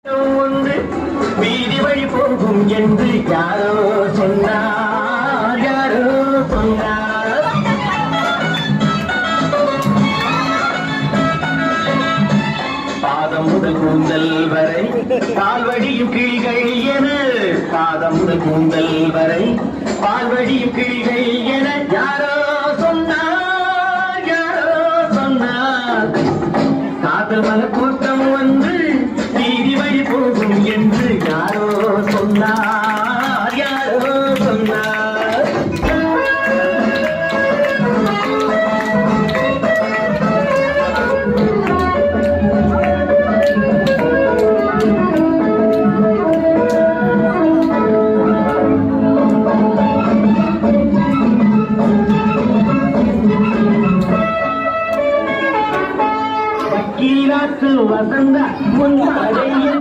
ஒன்று வீதி வழி போகும் என்று யாரோ சொன்னார், யாரோ சொன்னார். பாதம் முதல் கூந்தல் வரை பால்வடியும் கிளிகள் என, பாதம் முதல் கூந்தல் வரை பால்வடியும் கிளிகள் என யாரோ சொன்னார், யாரோ சொன்னார். காதல் மலர்